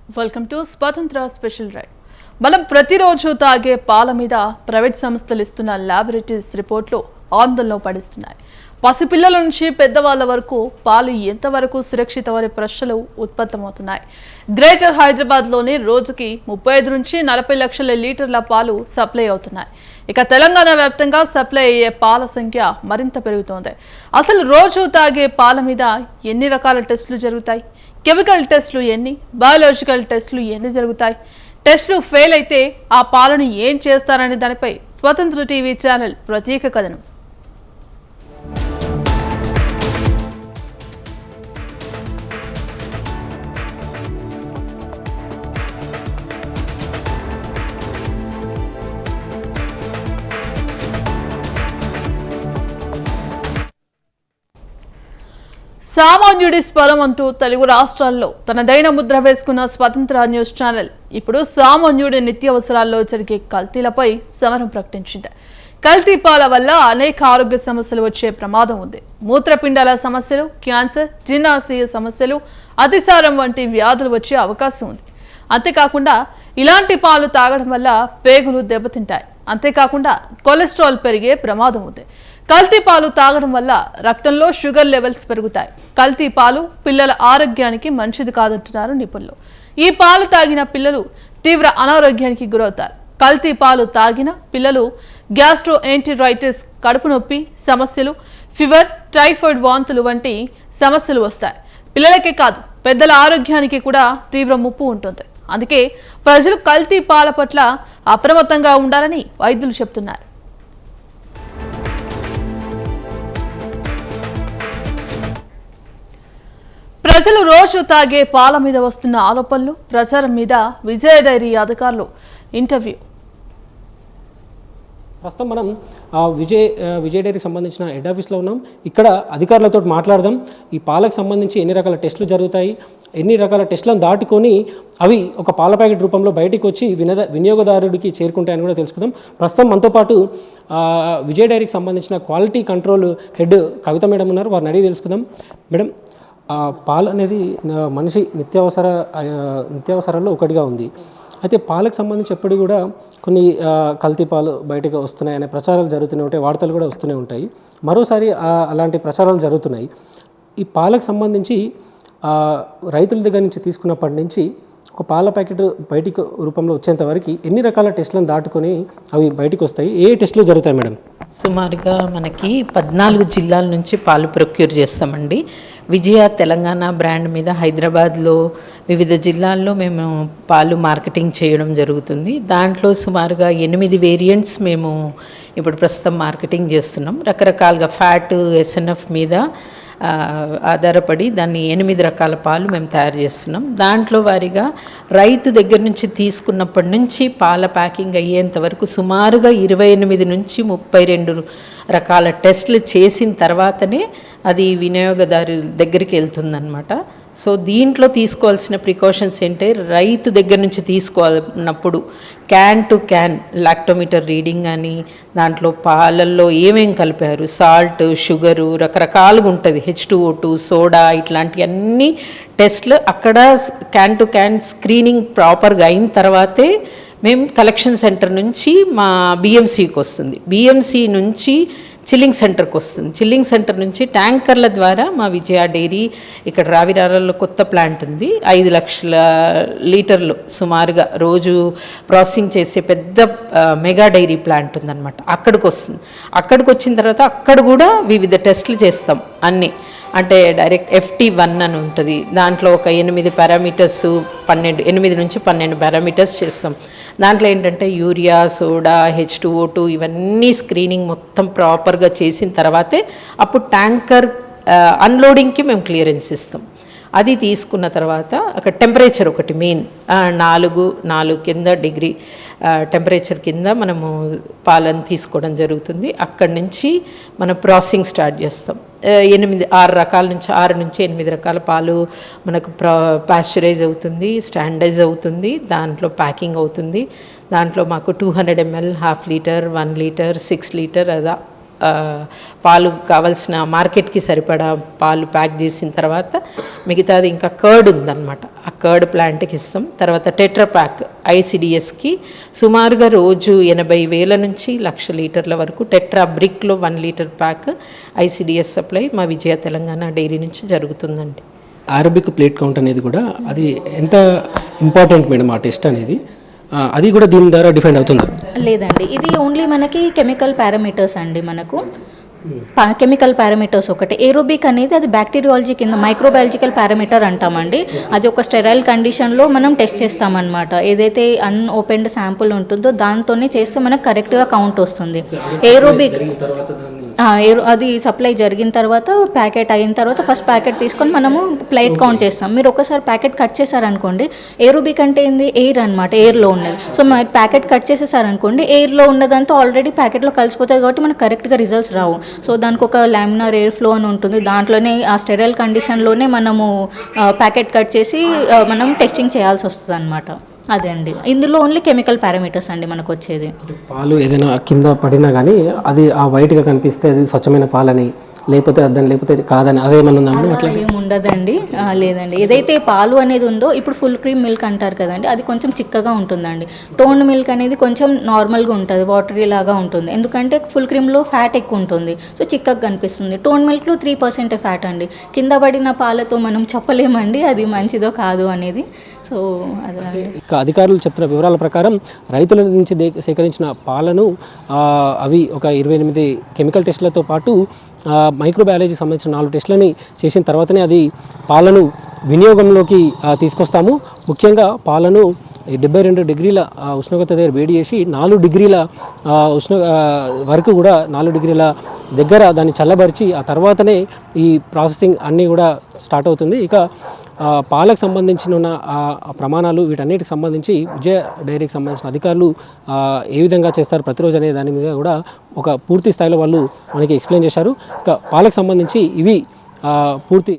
Welcome to స్వతంత్ర special ride. మనం ప్రతిరోజు తాగే పాల మీద ప్రైవేట్ సంస్థలు ఇస్తున్న ల్యాబొరేటరీస్ రిపోర్ట్లు ఆందోళన పడిస్తున్నాయి. పసిపిల్లల నుంచి పెద్దవాళ్ల వరకు పాలు ఎంతవరకు సురక్షితమనే ప్రశ్నలు ఉత్పన్నమవుతున్నాయి. గ్రేటర్ హైదరాబాద్లోని రోజుకి 35 నుంచి 40 లక్షల లీటర్ల పాలు సప్లై అవుతున్నాయి. ఇక తెలంగాణ వ్యాప్తంగా సప్లై అయ్యే పాల సంఖ్య మరింత పెరుగుతోంది. అసలు రోజు తాగే పాల మీద ఎన్ని రకాల టెస్టులు జరుగుతాయి? కెమికల్ టెస్టులు ఎన్ని, బయాలజికల్ టెస్టులు ఎన్ని జరుగుతాయి? టెస్టులు ఫెయిల్ అయితే ఆ పాలను ఏం చేస్తారనే దానిపై స్వతంత్ర టీవీ ఛానల్ ప్రత్యేక కథనం. సామాన్యుడి స్వరం అంటూ తెలుగు రాష్ట్రాల్లో తనదైన ముద్ర వేసుకున్న స్వతంత్ర న్యూస్ ఛానల్ ఇప్పుడు సామాన్యుడి నిత్యావసరాల్లో జరిగే కల్తీలపై సమరం ప్రకటించింది. కల్తీ పాల వల్ల అనేక ఆరోగ్య సమస్యలు వచ్చే ప్రమాదం ఉంది. మూత్రపిండాల సమస్యలు, క్యాన్సర్, జీర్ణాశయ సమస్యలు, అతిసారం వంటి వ్యాధులు వచ్చే అవకాశం ఉంది. అంతేకాకుండా ఇలాంటి పాలు తాగడం వల్ల పేగులు దెబ్బతింటాయి. అంతేకాకుండా కొలెస్ట్రాల్ పెరిగే ప్రమాదం ఉంది. కల్తీ పాలు తాగడం వల్ల రక్తంలో షుగర్ లెవెల్స్ పెరుగుతాయి. కల్తీ పాలు పిల్లల ఆరోగ్యానికి మంచిది కాదంటున్నారు నిపుణులు. ఈ పాలు తాగిన పిల్లలు తీవ్ర అనారోగ్యానికి గురవుతారు. కల్తీ పాలు తాగిన పిల్లలు గ్యాస్ట్రోఎంటెరైటిస్, కడుపు నొప్పి సమస్యలు, ఫీవర్, టైఫాయిడ్, వాంతులు వంటి సమస్యలు వస్తాయి. పిల్లలకే కాదు పెద్దల ఆరోగ్యానికి కూడా తీవ్ర ముప్పు ఉంటుంది. అందుకే ప్రజలు కల్తీ పాల పట్ల అప్రమత్తంగా ఉండాలని వైద్యులు చెబుతున్నారు. ప్రజలు రోజు తాగే పాల మీద వస్తున్న ఆరోపణలు, ప్రచారం మీద విజయ డైరీ అధికారులు ఇంటర్వ్యూ. ప్రస్తుతం మనం విజయ డైరీకి సంబంధించిన హెడ్ ఆఫీస్లో ఉన్నాం. ఇక్కడ అధికారులతో మాట్లాడదాం. ఈ పాలకు సంబంధించి ఎన్ని రకాల టెస్టులు జరుగుతాయి, ఎన్ని రకాల టెస్టులను దాటుకొని అవి ఒక పాల ప్యాకెట్ రూపంలో బయటికి వచ్చి వినియోగదారుడికి చేరుకుంటాయని కూడా తెలుసుకుందాం. ప్రస్తుతం మనతో పాటు విజయ డైరీకి సంబంధించిన క్వాలిటీ కంట్రోల్ హెడ్ కవిత మేడం ఉన్నారు. వారిని అడిగి తెలుసుకుందాం. మేడం, పాలు అనేది మనిషి నిత్యావసరాల్లో ఒకటిగా ఉంది. అయితే పాలకు సంబంధించి ఎప్పుడు కూడా కొన్ని కల్తీ పాలు బయటకు వస్తున్నాయనే ప్రచారాలు జరుగుతూనే ఉంటాయి, వార్తలు కూడా వస్తూనే ఉంటాయి. మరోసారి అలాంటి ప్రచారాలు జరుగుతున్నాయి. ఈ పాలకు సంబంధించి రైతుల దగ్గర నుంచి తీసుకున్నప్పటి నుంచి ఒక పాల ప్యాకెట్ బయటికి రూపంలో వచ్చేంత వరకు ఎన్ని రకాల టెస్టులను దాటుకొని అవి బయటికి వస్తాయి? ఏ టెస్టులు జరుగుతాయి మేడం? సుమారుగా మనకి 14 జిల్లాల నుంచి పాలు ప్రొక్యూర్ చేస్తామండి. విజయ తెలంగాణ బ్రాండ్ మీద హైదరాబాద్లో వివిధ జిల్లాల్లో మేము పాలు మార్కెటింగ్ చేయడం జరుగుతుంది. దాంట్లో సుమారుగా 8 వేరియంట్స్ మేము ఇప్పుడు ప్రస్తుతం మార్కెటింగ్ చేస్తున్నాం. రకరకాలుగా ఫ్యాట్, ఎస్ఎన్ఎఫ్ మీద ఆధారపడి దాన్ని 8 రకాల పాలు మేము తయారు చేస్తున్నాం. దాంట్లో వారిగా రైతు దగ్గర నుంచి తీసుకున్నప్పటి నుంచి పాల ప్యాకింగ్ అయ్యేంత వరకు సుమారుగా 28 నుంచి 32 రకాల టెస్టులు చేసిన తర్వాతనే అది వినియోగదారు దగ్గరికి వెళ్తుందన్నమాట. సో దీంట్లో తీసుకోవాల్సిన ప్రికాషన్స్ ఏంటంటే, రైతు దగ్గర నుంచి తీసుకోవాలన్నప్పుడు can to can lactometer reading అని, దాంట్లో పాలల్లో ఏమేం కలిపారు, సాల్ట్, షుగరు, రకరకాలుగా ఉంటుంది, H2O2, సోడా, ఇట్లాంటివన్నీ టెస్ట్లు అక్కడ క్యాన్ టు క్యాన్ స్క్రీనింగ్ ప్రాపర్గా అయిన తర్వాతే మేము కలెక్షన్ సెంటర్ నుంచి మా బిఎంసీకి వస్తుంది, బిఎంసీ నుంచి చిల్లింగ్ సెంటర్కి వస్తుంది, చిల్లింగ్ సెంటర్ నుంచి ట్యాంకర్ల ద్వారా మా విజయ డైరీ ఇక్కడ రావిరాలలో కొత్త ప్లాంట్ ఉంది, 5 లక్షల లీటర్లు సుమారుగా రోజు ప్రాసెసింగ్ చేసే పెద్ద మెగా డైరీ ప్లాంట్ ఉందన్నమాట. అక్కడికి వస్తుంది. అక్కడికి వచ్చిన తర్వాత అక్కడ కూడా వివిధ టెస్టులు చేస్తాం అన్నీ. అంటే డైరెక్ట్ FT1 అని ఉంటుంది, దాంట్లో ఒక 8 పారామీటర్స్ 8 నుంచి 12 పారామీటర్స్ చేస్తాం. దాంట్లో ఏంటంటే యూరియా, సోడా, H2O2 ఇవన్నీ స్క్రీనింగ్ మొత్తం ప్రాపర్గా చేసిన తర్వాతే అప్పుడు ట్యాంకర్ అన్లోడింగ్కి మేము క్లియరెన్స్ ఇస్తాం. అది తీసుకున్న తర్వాత అక్కడ టెంపరేచర్ ఒకటి మెయిన్ 4 కింద డిగ్రీ టెంపరేచర్ కింద మనము పాలను తీసుకోవడం జరుగుతుంది. అక్కడి నుంచి మనం ప్రాసెసింగ్ స్టార్ట్ చేస్తాం. 6 నుంచి 8 రకాల పాలు మనకు పాస్చరైజ్ అవుతుంది, స్టాండర్డైజ్ అవుతుంది, దాంట్లో ప్యాకింగ్ అవుతుంది. దాంట్లో మాకు 200 ml, ½ లీటర్, 1 లీటర్, 6 లీటర్ అలా పాలు కావాల్సిన మార్కెట్కి సరిపడా పాలు ప్యాక్ చేసిన తర్వాత మిగతాది ఇంకా కర్డ్ ఉందన్నమాట. ఆ కర్డ్ ప్లాంట్కి ఇస్తాం. తర్వాత టెట్రా ప్యాక్ ఐసిడిఎస్కి సుమారుగా రోజు 80,000 నుంచి 1,00,000 లీటర్ల వరకు టెట్రా బ్రిక్లో 1 లీటర్ ప్యాక్ ఐసిడిఎస్ సప్లై మా విజయ తెలంగాణ డైరీ నుంచి జరుగుతుందండి. అరబిక్ ప్లేట్ కౌంట్ అనేది కూడా అది ఎంత ఇంపార్టెంట్ మేడం ఆ టెస్ట్ అనేది, అది కూడా దీని ద్వారా డిఫైన్ అవుతుందా? లేదండి, ఇది ఓన్లీ మనకి కెమికల్ పారామీటర్స్ అండి. మనకు కెమికల్ పారామీటర్స్ ఒకటి. ఏరోబిక్ అనేది అది బ్యాక్టీరియాలజీ కింద మైక్రోబయాలజికల్ పారామీటర్ అంటామండి. అది ఒక స్టెరైల్ కండిషన్లో మనం టెస్ట్ చేస్తామన్నమాట. ఏదైతే అన్ఓపెన్డ్ శాంపుల్ ఉంటుందో దాంతోనే చేస్తే మనకు కరెక్ట్గా కౌంట్ వస్తుంది. ఏరోబిక్ అది సప్లై జరిగిన తర్వాత ప్యాకెట్ అయిన తర్వాత ఫస్ట్ ప్యాకెట్ తీసుకొని మనము ప్లేట్ కౌంట్ చేస్తాం. మీరు ఒకసారి ప్యాకెట్ కట్ చేశారనుకోండి, ఏరోబిక్ అంటే ఏంది, ఎయిర్ అనమాట, ఎయిర్లో ఉన్నది. సో మీరు ప్యాకెట్ కట్ చేసేసారనుకోండి, ఎయిర్లో ఉన్నదంతా ఆల్రెడీ ప్యాకెట్లో కలిసిపోతుంది కాబట్టి మనకు కరెక్ట్గా రిజల్ట్స్ రావు. సో దానికి ఒక లామినార్ ఎయిర్ ఫ్లో అని ఉంటుంది, దాంట్లోనే ఆ స్టెరైల్ కండిషన్లోనే మనము ప్యాకెట్ కట్ చేసి మనం టెస్టింగ్ చేయాల్సి వస్తుంది అనమాట. అదే అండి, ఇందులో ఓన్లీ కెమికల్ పారామీటర్స్ అండి మనకు వచ్చేది. పాలు ఏదైనా కింద పడినా కానీ అది ఆ వైట్గా కనిపిస్తే అది స్వచ్ఛమైన పాలని, లేకపోతే అర్థం లేకపోతే కాదని అదేమన్నా ఉందా? అట్లా ఏముండదండి, లేదండి. ఏదైతే పాలు అనేది ఉందో, ఇప్పుడు ఫుల్ క్రీమ్ మిల్క్ అంటారు కదండి, అది కొంచెం చిక్కగా ఉంటుందండి. టోన్డ్ మిల్క్ అనేది కొంచెం నార్మల్గా ఉంటుంది, వాటరీ లాగా ఉంటుంది. ఎందుకంటే ఫుల్ క్రీమ్లో ఫ్యాట్ ఎక్కువ ఉంటుంది, సో చిక్కగా కనిపిస్తుంది. టోన్ మిల్క్లో 3% ఫ్యాట్ అండి. కింద పడిన పాలతో మనం చెప్పలేమండి అది మంచిదో కాదు అనేది. సో అదే ఇక అధికారులు చెప్తున్న వివరాల ప్రకారం రైతుల నుంచి సేకరించిన పాలను అవి ఒక 28 కెమికల్ టెస్టులతో పాటు మైక్రోబయాలజీకి సంబంధించిన 4 టెస్టులని చేసిన తర్వాతనే అది పాలను వినియోగంలోకి తీసుకొస్తాము. ముఖ్యంగా పాలను 72 డిగ్రీల ఉష్ణోగ్రత దగ్గర వేడి చేసి 4 డిగ్రీల వరకు కూడా 4 డిగ్రీల దగ్గర దాన్ని చల్లబరిచి ఆ తర్వాతనే ఈ ప్రాసెసింగ్ అన్నీ కూడా స్టార్ట్ అవుతుంది. ఇక పాలకు సంబంధించిన ప్రమాణాలు వీటన్నిటికి సంబంధించి విజయ డైరీకి సంబంధించిన అధికారులు ఏ విధంగా చేస్తారు ప్రతిరోజు అనే దాని మీద కూడా ఒక పూర్తి స్థాయిలో వాళ్ళు మనకి ఎక్స్ప్లెయిన్ చేశారు. ఇక పాలకు సంబంధించి ఇవి పూర్తి